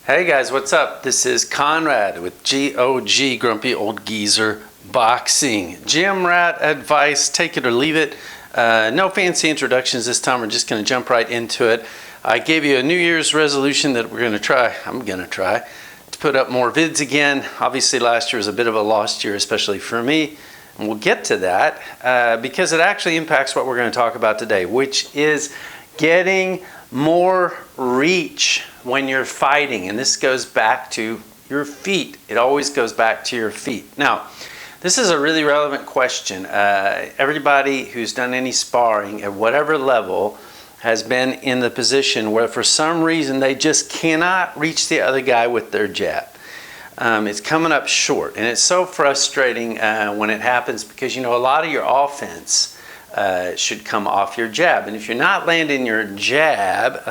Hey guys, what's up? This is Conrad with GOG, Grumpy Old Geezer Boxing. Gym rat advice, take it or leave it. No fancy introductions this time, we're just going to jump right into it. I gave you a New Year's resolution that I'm going to try to put up more vids again. Obviously last year was a bit of a lost year, especially for me. And we'll get to that because it actually impacts what we're going to talk about today, which is getting more reach when you're fighting. And this goes back to your feet. It always goes back to your feet. Now, this is a really relevant question. Everybody who's done any sparring at whatever level has been in the position where for some reason they just cannot reach the other guy with their jab. It's coming up short, and it's so frustrating when it happens because, you know, a lot of your offense should come off your jab. And if you're not landing your jab,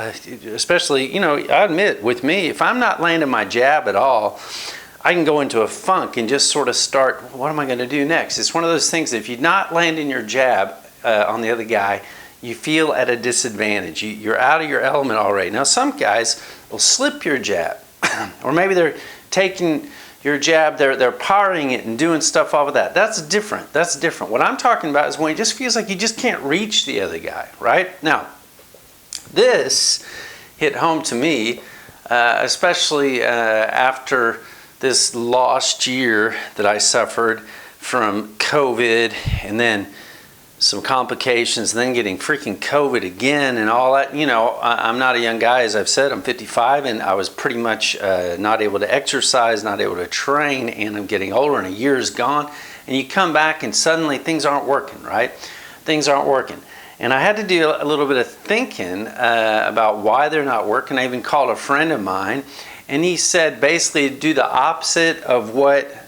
especially, you know, I admit with me, if I'm not landing my jab at all, I can go into a funk and just sort of start, what am I going to do next? It's one of those things that if you're not landing your jab on the other guy, you feel at a disadvantage. You're out of your element already. Now, some guys will slip your jab, or maybe they're taking your jab, they're powering it and doing stuff off of that. That's different. That's different. What I'm talking about is when it just feels like you just can't reach the other guy, right? Now, this hit home to me, especially after this lost year that I suffered from COVID and then some complications, then getting freaking COVID again and all that. You know, I'm not a young guy, as I've said. I'm 55, and I was pretty much not able to exercise, not able to train, and I'm getting older, and a year's gone. And you come back, and suddenly things aren't working, right? Things aren't working. And I had to do a little bit of thinking about why they're not working. I even called a friend of mine, and he said basically do the opposite of what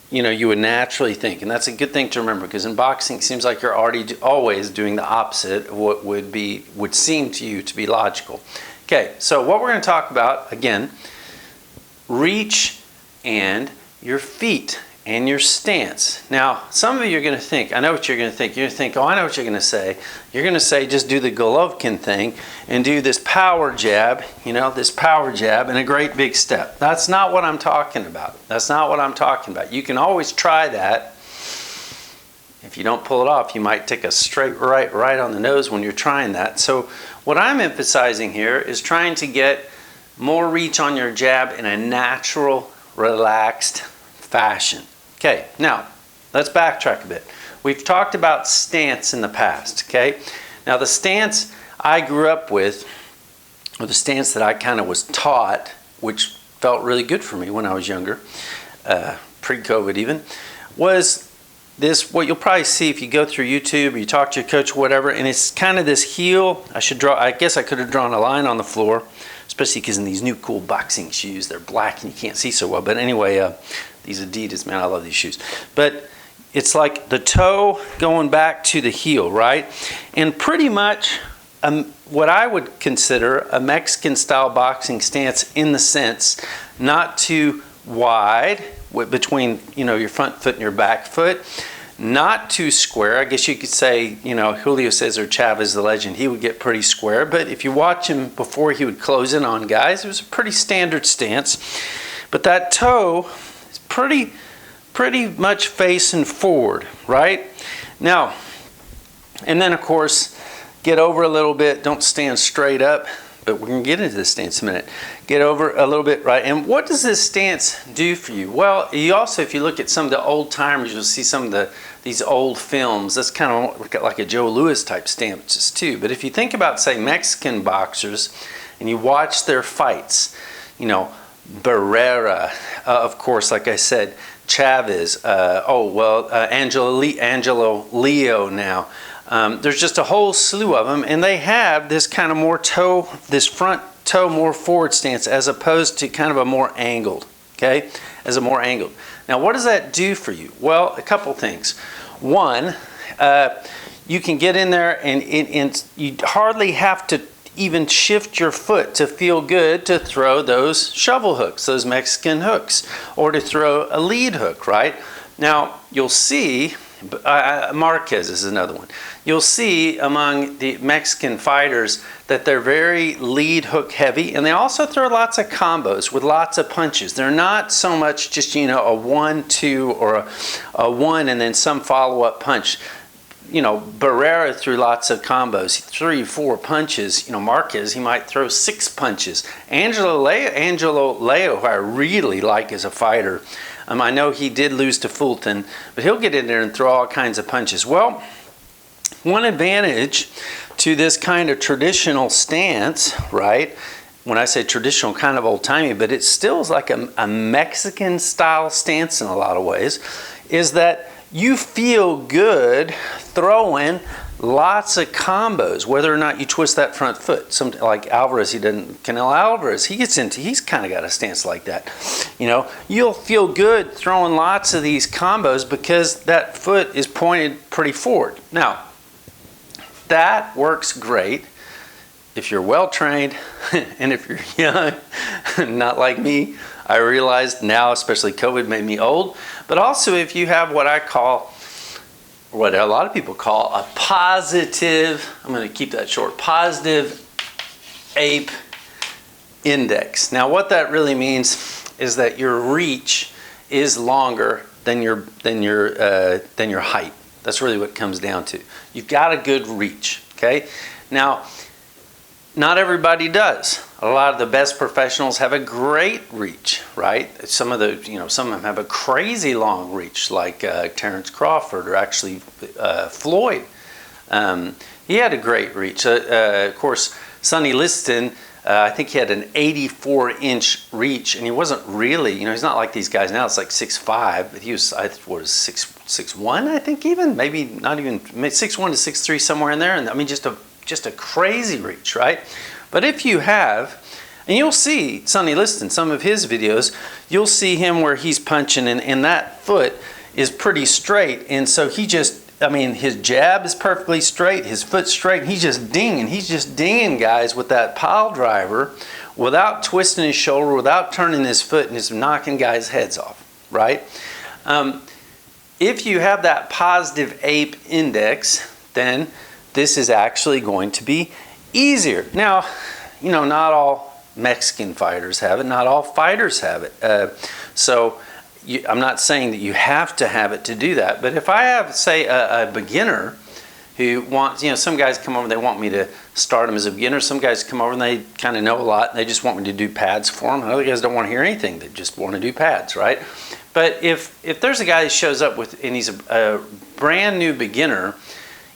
you would naturally think. And that's a good thing to remember, because in boxing it seems like you're always doing the opposite of what would seem to you to be logical. Okay, so what we're going to talk about, again, reach and your feet and your stance. Now, some of you are going to think, I know what you're going to think. You're going to think, oh, I know what you're going to say. You're going to say just do the Golovkin thing and do this power jab, this power jab and a great big step. That's not what I'm talking about. That's not what I'm talking about. You can always try that. If you don't pull it off, you might take a straight right on the nose when you're trying that. So what I'm emphasizing here is trying to get more reach on your jab in a natural, relaxed fashion. Okay, now let's backtrack a bit. We've talked about stance in the past, okay? Now the stance I grew up with, or the stance that I kind of was taught, which felt really good for me when I was younger, pre-COVID even, was this, what you'll probably see if you go through YouTube or you talk to your coach or whatever, and it's kind of this heel. I guess I could have drawn a line on the floor, especially because in these new cool boxing shoes, they're black and you can't see so well. But anyway, these Adidas, man, I love these shoes. But it's like the toe going back to the heel, right? And pretty much what I would consider a Mexican-style boxing stance, in the sense not too wide between your front foot and your back foot, not too square. I guess you could say, Julio Cesar Chavez, the legend, he would get pretty square. But if you watch him before he would close in on guys, it was a pretty standard stance. But that toe is pretty much facing forward, right? Now, and then of course, get over a little bit. Don't stand straight up, but we're going to get into this stance in a minute. Get over a little bit, right? And what does this stance do for you? Well, you also, if you look at some of the old timers, you'll see some of these old films. That's kind of like a Joe Louis type stance too. But if you think about, say, Mexican boxers, and you watch their fights, Barrera, of course, like I said, Chavez, Angelo Leo now. There's just a whole slew of them, and they have this kind of more toe, this front toe more forward stance, as opposed to kind of a more angled, okay? As a more angled. Now, what does that do for you? Well, a couple things. One, you can get in there and you hardly have to even shift your foot to feel good to throw those shovel hooks, those Mexican hooks, or to throw a lead hook, right? Now, you'll see Marquez is another one. You'll see among the Mexican fighters that they're very lead hook heavy, and they also throw lots of combos with lots of punches. They're not so much just, you know, a 1-2 or a 1 and then some follow-up punch. You know, Barrera threw lots of combos, 3-4 punches. You know, Marquez, he might throw 6 punches. Angelo Leo, who I really like as a fighter, I know he did lose to Fulton, but he'll get in there and throw all kinds of punches. Well, one advantage to this kind of traditional stance, right? When I say traditional, kind of old-timey, but it still is like a Mexican-style stance in a lot of ways, is that you feel good throwing lots of combos, whether or not you twist that front foot. Some like Alvarez, Canelo Alvarez, he's kind of got a stance like that. You know, you'll feel good throwing lots of these combos because that foot is pointed pretty forward. Now, that works great if you're well trained and if you're young, not like me. I realized now, especially COVID made me old, but also if you have what I call, what a lot of people call a positive, I'm going to keep that short, positive ape index. Now what that really means is that your reach is longer than your height. That's really what it comes down to. You've got a good reach, okay? Now, not everybody does. A lot of the best professionals have a great reach, right? Some of them have a crazy long reach, like Terrence Crawford or actually Floyd. He had a great reach. Of course, Sonny Liston, I think he had an 84-inch reach, and he wasn't really, you know, he's not like these guys now. It's like 6'5", but he was, what is 6'1", I think even, maybe not even, 6'1" to 6'3", somewhere in there. And I mean, just a crazy reach, right? But if you have, and you'll see Sonny Liston, some of his videos, you'll see him where he's punching and that foot is pretty straight. And so he just, I mean, his jab is perfectly straight, his foot's straight, and he's just dinging guys with that pile driver without twisting his shoulder, without turning his foot, and just knocking guys' heads off, right? If you have that positive ape index, then this is actually going to be easier. Now, you know, not all Mexican fighters have it, not all fighters have it. I'm not saying that you have to have it to do that, but if I have, say, a beginner who wants, you know, some guys come over and they want me to start them as a beginner. Some guys come over and they kind of know a lot and they just want me to do pads for them. Other guys don't want to hear anything. They just want to do pads, right? But if there's a guy who shows up with, and he's a brand new beginner,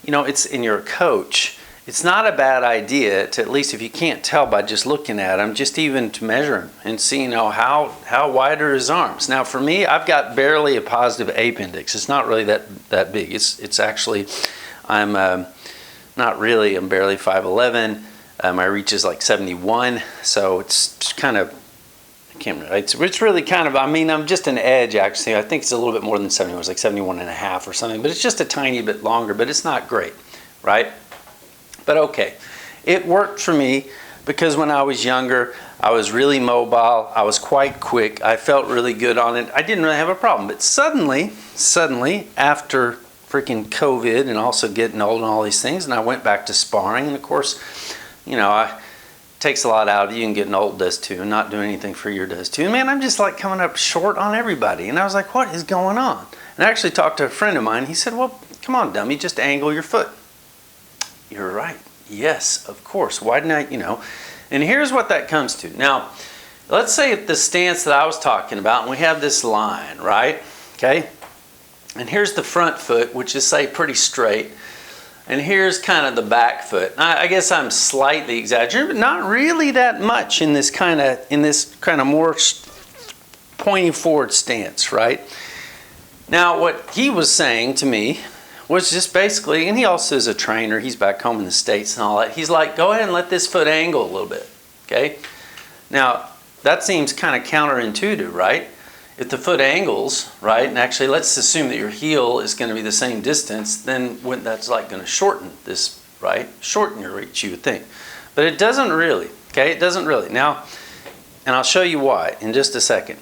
you know, and you're a coach, it's not a bad idea to, at least if you can't tell by just looking at him, just even to measure him and see, you know, how wide are his arms. Now for me, I've got barely a positive ape index. It's not really that big. It's actually, I'm barely 5'11". My reach is like 71, so it's kind of, I can't remember. It's really kind of, I mean, I'm just an edge actually. I think it's a little bit more than 71. It's like 71 and a half or something, but it's just a tiny bit longer, but it's not great, right? But okay, it worked for me because when I was younger, I was really mobile, I was quite quick, I felt really good on it, I didn't really have a problem. But suddenly, after freaking COVID and also getting old and all these things, and I went back to sparring, and of course, you know, it takes a lot out of you, and getting old does too, and not doing anything for you does too. And man, I'm just like coming up short on everybody, and I was like, what is going on? And I actually talked to a friend of mine, he said, well, come on, dummy, just angle your foot. You're right. Yes, of course. Why didn't I, you know? And here's what that comes to. Now, let's say the stance that I was talking about, and we have this line, right? Okay? And here's the front foot, which is, say, pretty straight. And here's kind of the back foot. I guess I'm slightly exaggerating, but not really that much in this kind of more pointing forward stance, right? Now, what he was saying to me was just basically, and he also is a trainer, he's back home in the States and all that, he's like, go ahead and let this foot angle a little bit, okay? Now, that seems kind of counterintuitive, right? If the foot angles, right, and actually let's assume that your heel is going to be the same distance, then that's like going to shorten this, right? Shorten your reach, you would think. But it doesn't really, okay? It doesn't really. Now, and I'll show you why in just a second.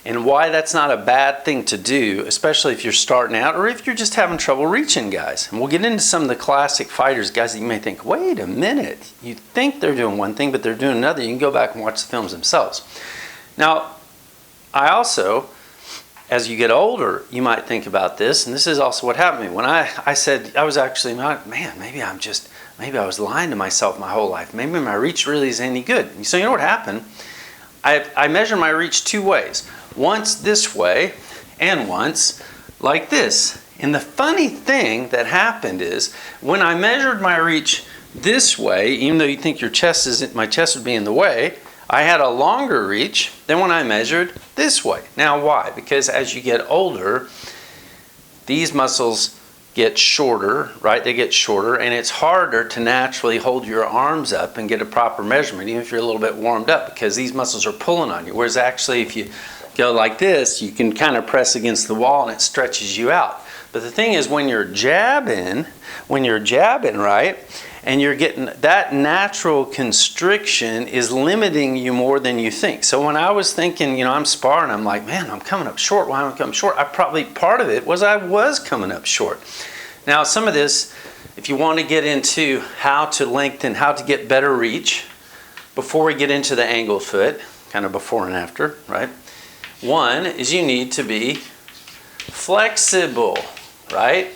and why that's not a bad thing to do, especially if you're starting out or if you're just having trouble reaching, guys. And we'll get into some of the classic fighters, guys, that you may think, wait a minute, you think they're doing one thing, but they're doing another. You can go back and watch the films themselves. Now, I also, as you get older, you might think about this, and this is also what happened to me. When I said, I was actually not, man, maybe I was lying to myself my whole life. Maybe my reach really isn't any good. So you know what happened? I measure my reach two ways. Once this way, and once like this. And the funny thing that happened is, when I measured my reach this way, even though you think your chest isn't, my chest would be in the way, I had a longer reach than when I measured this way. Now why? Because as you get older, these muscles get shorter, right? They get shorter, and it's harder to naturally hold your arms up and get a proper measurement, even if you're a little bit warmed up, because these muscles are pulling on you. Whereas actually, if you go like this, you can kind of press against the wall and it stretches you out. But the thing is, when you're jabbing, right, and you're getting that natural constriction is limiting you more than you think. So when I was thinking, you know, I'm sparring, I'm like, man, I'm coming up short. Why am I coming short? Part of it was I was coming up short. Now, some of this, if you want to get into how to lengthen, how to get better reach, before we get into the angled foot, kind of before and after, right? One is you need to be flexible, right?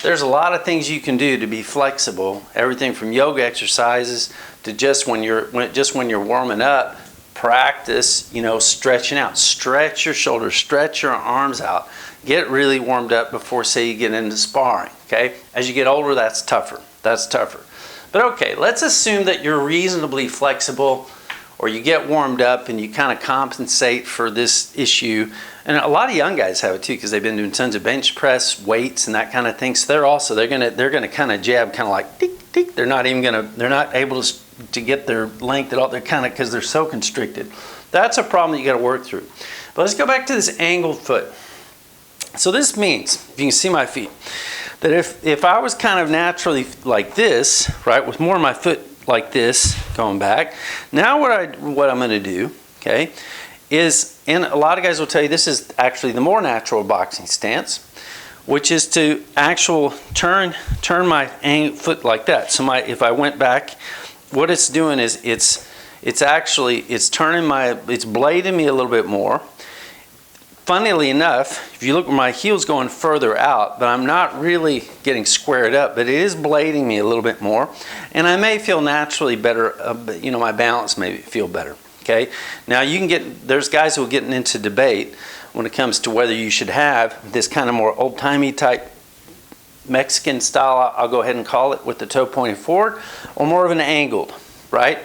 There's a lot of things you can do to be flexible. Everything from yoga exercises to just when you're warming up, practice, you know, stretching out. Stretch your shoulders, stretch your arms out. Get really warmed up before, say, you get into sparring, okay? As you get older, that's tougher. That's tougher. But okay, let's assume that you're reasonably flexible, or you get warmed up and you kind of compensate for this issue. And a lot of young guys have it too, because they've been doing tons of bench press, weights, and that kind of thing. So they're gonna kind of jab, kind of like tick tick. They're not able to get their length at all. They're kind of, because they're so constricted. That's a problem that you got to work through. But let's go back to this angled foot. So this means, if you can see my feet, that if I was kind of naturally like this, right, with more of my foot like this going back, now what I'm going to do, okay, is, and a lot of guys will tell you this is actually the more natural boxing stance, which is to turn my foot like that. So if I went back, what it's doing is it's blading me a little bit more. Funnily enough, if you look, my heel's going further out, but I'm not really getting squared up, but it is blading me a little bit more, and I may feel naturally better, you know, my balance may feel better, okay? Now there's guys who are getting into debate when it comes to whether you should have this kind of more old-timey type Mexican style, I'll go ahead and call it, with the toe pointing forward, or more of an angled, right?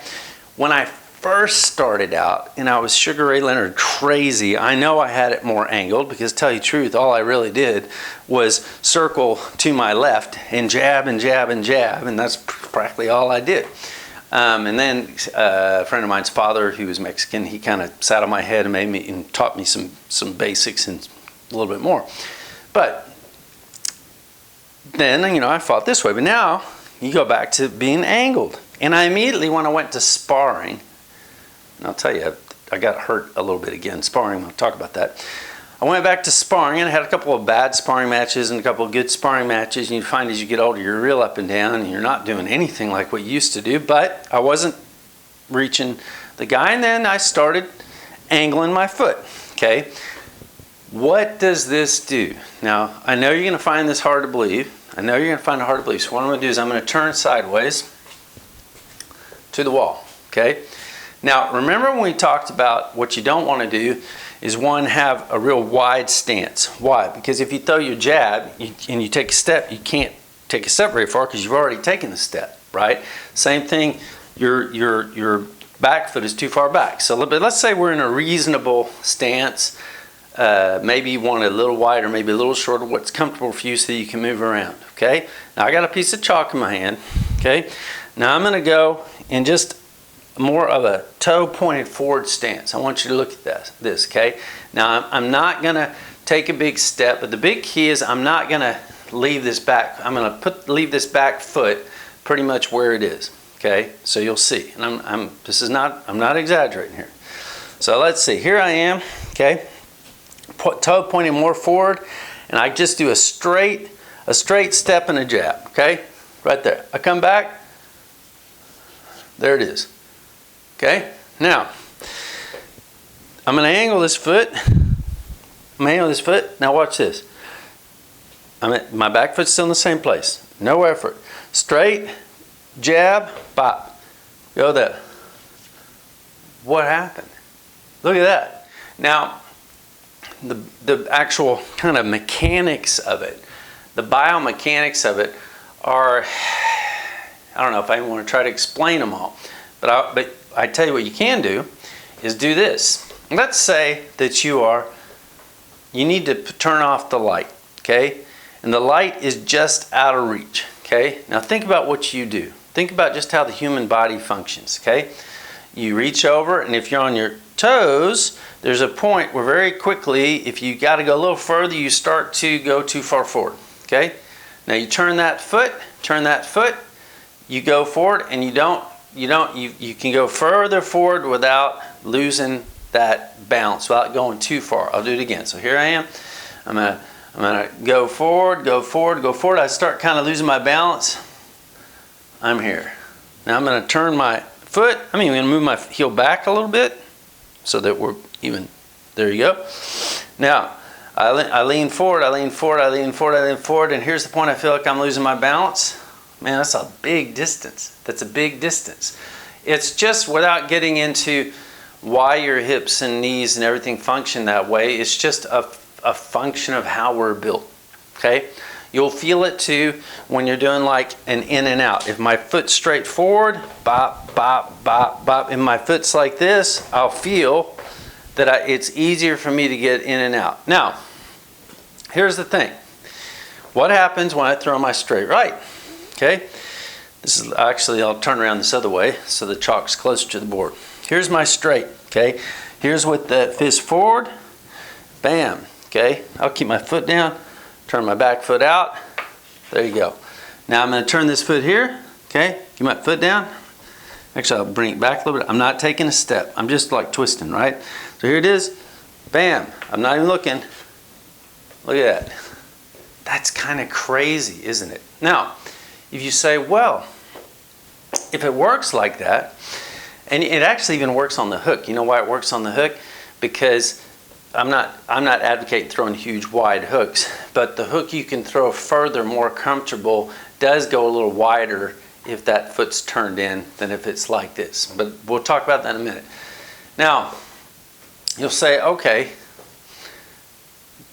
When I first started out and I was Sugar Ray Leonard crazy, I know I had it more angled, because to tell you the truth, all I really did was circle to my left and jab and jab and jab, and that's practically all I did. And then a friend of mine's father, who was Mexican, he kind of sat on my head and taught me some basics and a little bit more. But then, you know, I fought this way. But now you go back to being angled. And I immediately, when I went to sparring, and I'll tell you, I got hurt a little bit again sparring. I'll talk about that. I went back to sparring, and I had a couple of bad sparring matches and a couple of good sparring matches. And you find as you get older, you're real up and down, and you're not doing anything like what you used to do. But I wasn't reaching the guy, and then I started angling my foot. Okay, what does this do? Now, I know you're going to find this hard to believe. So what I'm going to do is I'm going to turn sideways to the wall. Okay. Now, remember when we talked about what you don't want to do is, one, have a real wide stance. Why? Because if you throw your jab and you take a step, you can't take a step very far because you've already taken the step, right? Same thing, your back foot is too far back. So let's say we're in a reasonable stance. Maybe you want it a little wider, maybe a little shorter, what's comfortable for you so that you can move around, okay? Now, I got a piece of chalk in my hand, okay? Now, I'm going to go in just more of a toe pointed forward stance. I want you to look at this, okay? Now, I'm not going to take a big step, but the big key is I'm not going to leave this back. I'm going to leave this back foot pretty much where it is, okay? So you'll see. And I'm not exaggerating here. So let's see, here I am, okay? Toe pointing more forward, and I just do a straight step and a jab, okay? Right there. I come back, there it is, okay? Now, I'm gonna angle this foot. Now watch this. My back foot's still in the same place. No effort. Straight, jab, bop. Go there. What happened? Look at that. Now, the actual kind of mechanics of it, the biomechanics of it are, I don't know if I want to try to explain them all, but I tell you what you can do is do this. Let's say that you need to turn off the light, okay? And the light is just out of reach, okay? Now think about what you do. Think about just how the human body functions, okay? You reach over, and if you're on your toes, there's a point where very quickly, if you got to go a little further, you start to go too far forward, okay? Now you turn that foot, you go forward, and you can go further forward without losing that balance, without going too far. I'll do it again. So here I am. I'm gonna go forward, go forward, go forward. I start kind of losing my balance. I'm here. Now I'm gonna turn my foot. I'm gonna move my heel back a little bit so that we're even. There you go. Now I lean forward, I lean forward, I lean forward, I lean forward, and here's the point I feel like I'm losing my balance. Man, that's a big distance. That's a big distance. It's just without getting into why your hips and knees and everything function that way. It's just a function of how we're built, okay? You'll feel it too when you're doing like an in and out. If my foot's straight forward, bop, bop, bop, bop, and my foot's like this, I'll feel that it's easier for me to get in and out. Now, here's the thing. What happens when I throw my straight right? Okay? This is actually, I'll turn around this other way so the chalk's closer to the board. Here's my straight, okay? Here's with the fist forward, bam, okay? I'll keep my foot down, turn my back foot out, there you go. Now I'm gonna turn this foot here, okay? Keep my foot down. Actually, I'll bring it back a little bit. I'm not taking a step, I'm just like twisting, right? So here it is, bam, I'm not even looking. Look at that. That's kind of crazy, isn't it? Now, if you say, well, if it works like that, and it actually even works on the hook. You know why it works on the hook? Because I'm not advocating throwing huge wide hooks, but the hook you can throw further, more comfortable, does go a little wider if that foot's turned in than if it's like this. But we'll talk about that in a minute. Now, you'll say, okay,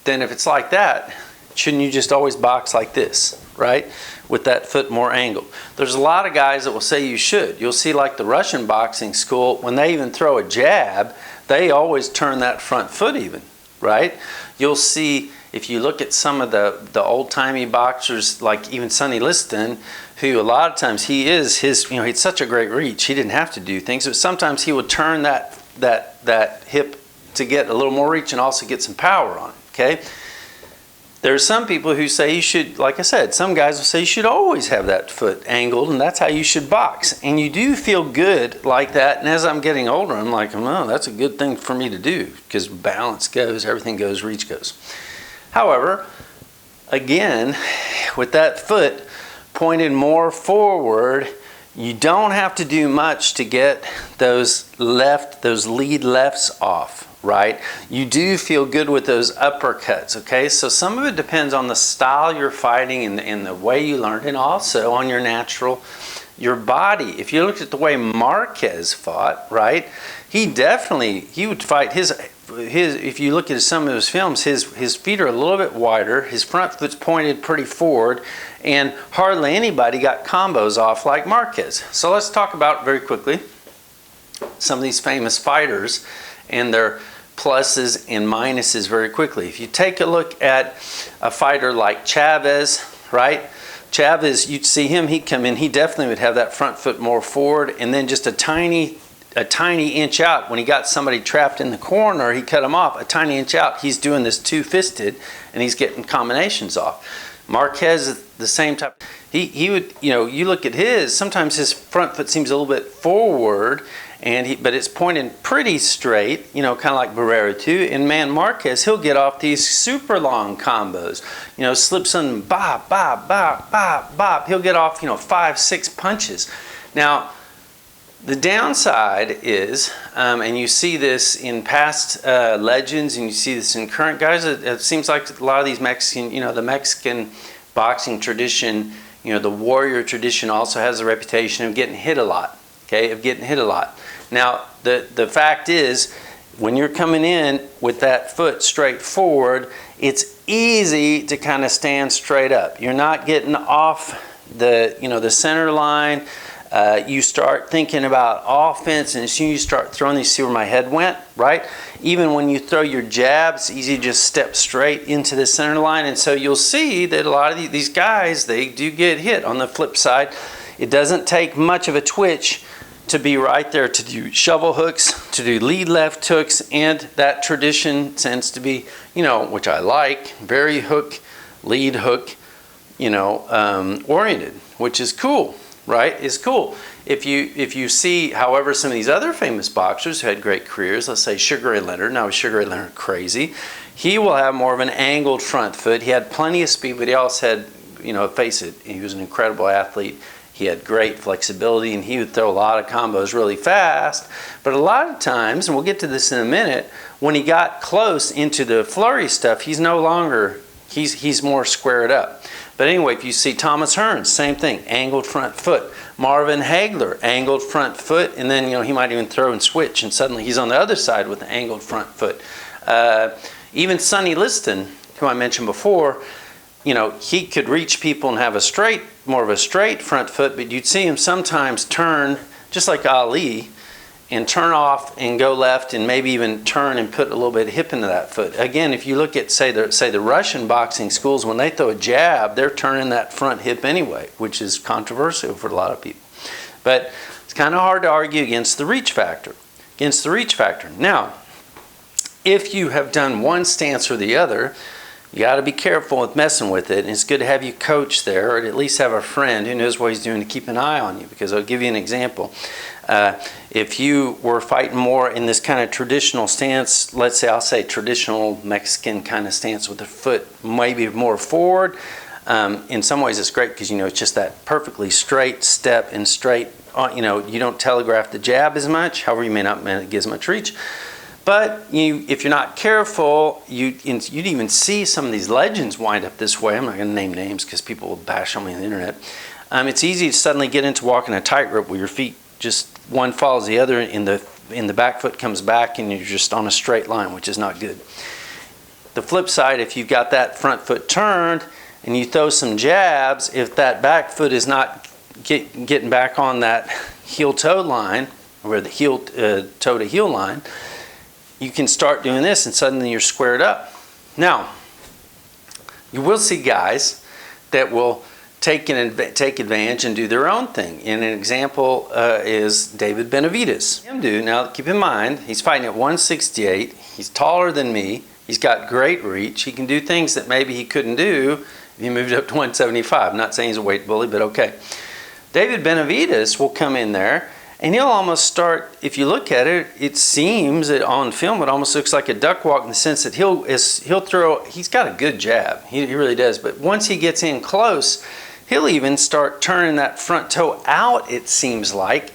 then if it's like that, shouldn't you just always box like this, right? With that foot more angled. There's a lot of guys that will say you should. You'll see like the Russian boxing school, when they even throw a jab, they always turn that front foot even, right? You'll see, if you look at some of the old-timey boxers, like even Sonny Liston, who a lot of times he had such a great reach, he didn't have to do things, but sometimes he would turn that hip to get a little more reach and also get some power on it, okay? There are some people who say you should, like I said, some guys will say you should always have that foot angled and that's how you should box. And you do feel good like that. And as I'm getting older, I'm like, oh, that's a good thing for me to do because balance goes, everything goes, reach goes. However, again, with that foot pointed more forward, you don't have to do much to get those lead lefts off. Right? You do feel good with those uppercuts, okay? So some of it depends on the style you're fighting and the way you learned, and also on your body. If you looked at the way Marquez fought, right? He would fight if you look at some of his films, his feet are a little bit wider, his front foot's pointed pretty forward, and hardly anybody got combos off like Marquez. So let's talk about very quickly some of these famous fighters and their pluses and minuses very quickly. If you take a look at a fighter like Chavez, right? Chavez, you'd see him, he'd come in, he definitely would have that front foot more forward, and then just a tiny inch out. When he got somebody trapped in the corner, he cut him off a tiny inch out. He's doing this two-fisted, and he's getting combinations off. Marquez is the same type. He would, you look at his, sometimes his front foot seems a little bit forward, but it's pointing pretty straight, you know, kind of like Barrera too. And man, Marquez, he'll get off these super long combos, you know, slips on bop, bop, bop, bop, bop. He'll get off, you know, 5, 6 punches. Now, the downside is, and you see this in past legends, and you see this in current guys, it seems like a lot of these Mexican, you know, the Mexican boxing tradition, you know, the warrior tradition also has a reputation of getting hit a lot, okay, of getting hit a lot. Now, the fact is, when you're coming in with that foot straight forward, it's easy to kind of stand straight up. You're not getting off the, you know, the center line. You start thinking about offense, and as soon as you start throwing, you see where my head went, right? Even when you throw your jab, it's easy to just step straight into the center line. And so you'll see that a lot of these guys, they do get hit. On the flip side, it doesn't take much of a twitch to be right there to do shovel hooks, to do lead left hooks, and that tradition tends to be, you know, which I like, very hook, lead hook, you know, oriented, which is cool. Right, is cool. If you see, however, some of these other famous boxers who had great careers, let's say Sugar Ray Leonard. Now, is Sugar Ray Leonard crazy? He will have more of an angled front foot. He had plenty of speed, but he also had, you know, face it, he was an incredible athlete. He had great flexibility, and he would throw a lot of combos really fast. But a lot of times, and we'll get to this in a minute, when he got close into the flurry stuff, he's no longer, he's more squared up. But anyway, if you see Thomas Hearns, same thing, angled front foot. Marvin Hagler, angled front foot, and then, you know, he might even throw and switch, and suddenly he's on the other side with an angled front foot. Even Sonny Liston, who I mentioned before, you know, he could reach people and have a straight, more of a straight front foot, but you'd see him sometimes turn, just like Ali, and turn off and go left, and maybe even turn and put a little bit of hip into that foot. Again, if you look at, say the Russian boxing schools, when they throw a jab, they're turning that front hip anyway, which is controversial for a lot of people. But it's kind of hard to argue against the reach factor. Now, if you have done one stance or the other, you got to be careful with messing with it, and it's good to have you coach there, or at least have a friend who knows what he's doing to keep an eye on you. Because I'll give you an example. If you were fighting more in this kind of traditional stance, let's say, I'll say traditional Mexican kind of stance with the foot maybe more forward, in some ways it's great because, you know, it's just that perfectly straight step and straight, you know, you don't telegraph the jab as much, however you may not get as much reach. But if you're not careful, you'd even see some of these legends wind up this way. I'm not going to name names because people will bash on me on the internet. It's easy to suddenly get into walking a tightrope where your feet just one follows the other, and the back foot comes back, and you're just on a straight line, which is not good. The flip side, if you've got that front foot turned and you throw some jabs, if that back foot is not getting back on that heel-toe line, or the heel toe to heel line, you can start doing this, and suddenly you're squared up. Now, you will see guys that will take advantage and do their own thing. And an example is David Benavidez. Now, keep in mind, he's fighting at 168. He's taller than me. He's got great reach. He can do things that maybe he couldn't do if he moved up to 175. I'm not saying he's a weight bully, but okay. David Benavidez will come in there, and he'll almost start, if you look at it, it seems that on film it almost looks like a duck walk in the sense that he'll throw, he's got a good jab, he really does, but once he gets in close, he'll even start turning that front toe out, it seems like.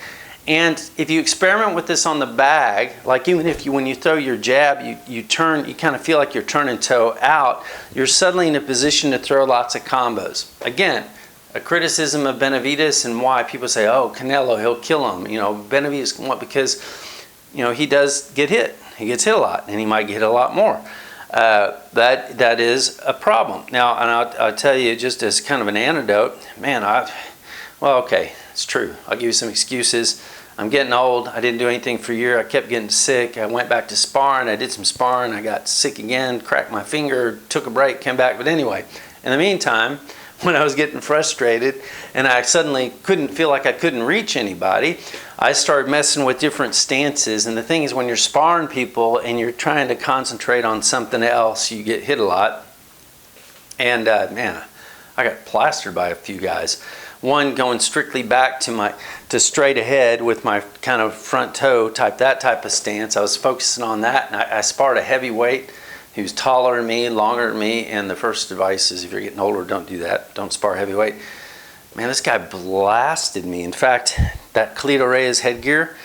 And if you experiment with this on the bag, like even if when you throw your jab, you kind of feel like you're turning toe out, you're suddenly in a position to throw lots of combos. Again, a criticism of Benavidez and why people say, oh, Canelo, he'll kill him. You know, Benavidez, because, you know, he does get hit. He gets hit a lot, and he might get hit a lot more. That is a problem. Now, and I'll tell you just as kind of an antidote, man, well, okay, it's true. I'll give you some excuses. I'm getting old. I didn't do anything for a year. I kept getting sick. I went back to sparring. I did some sparring. I got sick again, cracked my finger, took a break, came back. But anyway, in the meantime, when I was getting frustrated and I suddenly feel like I couldn't reach anybody, I started messing with different stances. And the thing is, when you're sparring people and you're trying to concentrate on something else, you get hit a lot. And man, I got plastered by a few guys. one going strictly back to straight ahead with my kind of front toe that type of stance. I was focusing on that, and I sparred a heavyweight. He was taller than me, longer than me, and the first advice is if you're getting older, don't do that. Don't spar heavyweight. Man, this guy blasted me. In fact, that Cleto Reyes headgear,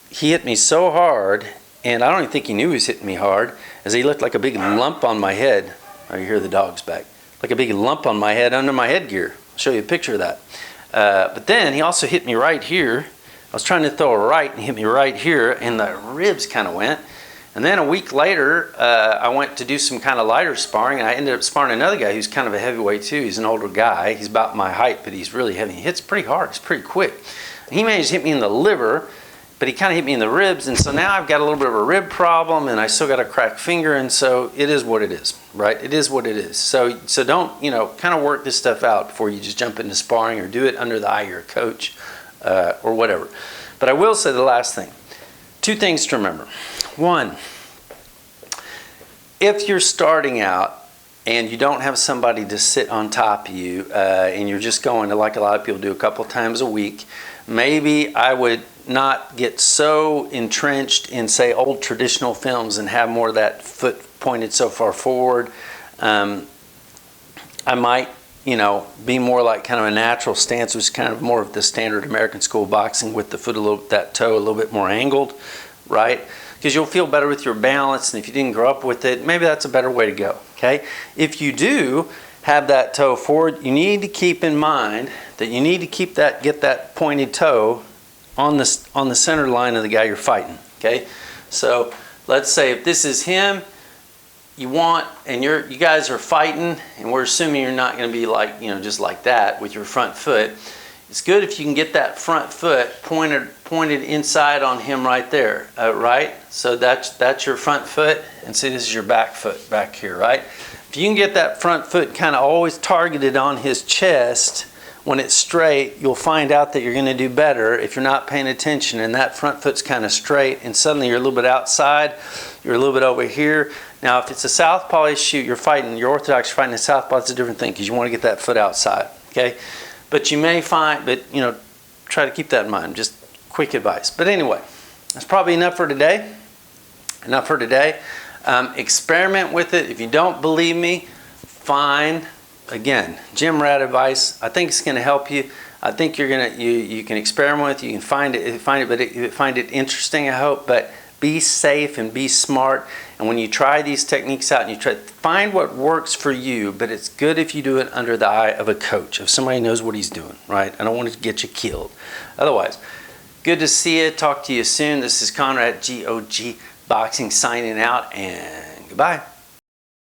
he hit me so hard, and I don't even think he knew he was hitting me hard, as he looked like a big lump on my head. Oh, you hear the dogs back. Like a big lump on my head under my headgear. I'll show you a picture of that. But then he also hit me right here. I was trying to throw a right, and he hit me right here, and the ribs kind of went. And then a week later, I went to do some kind of lighter sparring, and I ended up sparring another guy who's kind of a heavyweight too. He's an older guy. He's about my height, but he's really heavy. He hits pretty hard. He's pretty quick. He managed to hit me in the liver, but he kind of hit me in the ribs, and so now I've got a little bit of a rib problem, and I still got a cracked finger, and so it is what it is, right? It is what it is. So don't, kind of work this stuff out before you just jump into sparring or do it under the eye of your coach or whatever. But I will say the last thing. 2 things to remember. 1, if you're starting out and you don't have somebody to sit on top of you and you're just going to, like a lot of people do, a couple times a week, maybe I would not get so entrenched in, say, old traditional films and have more of that foot pointed so far forward. I might, be more like kind of a natural stance, which is kind of more of the standard American school boxing with the foot that toe a little bit more angled, right? Because you'll feel better with your balance, and if you didn't grow up with it, maybe that's a better way to go, okay? If you do have that toe forward, you need to keep in mind that you need to get that pointed toe on the center line of the guy you're fighting, okay? So let's say if this is him, you guys are fighting, and we're assuming you're not going to be like, just like that with your front foot. It's good if you can get that front foot pointed inside on him right there, right? So that's your front foot, and see, this is your back foot back here, right? If you can get that front foot kind of always targeted on his chest when it's straight, you'll find out that you're going to do better if you're not paying attention and that front foot's kind of straight, and suddenly you're a little bit outside, you're a little bit over here. Now, if it's a southpaw issue, you're orthodox, you're fighting a southpaw, it's a different thing because you want to get that foot outside, okay? But you may find, try to keep that in mind. Just quick advice. But anyway, that's probably enough for today. Experiment with it. If you don't believe me, fine. Again, gym rat advice. I think it's going to help you. I think you can experiment with it. You can find it interesting, I hope. But be safe and be smart. And when you try these techniques out, and find what works for you, but it's good if you do it under the eye of a coach, if somebody knows what he's doing, right? I don't want to get you killed. Otherwise, good to see you. Talk to you soon. This is Conrad, GOG Boxing, signing out, and goodbye.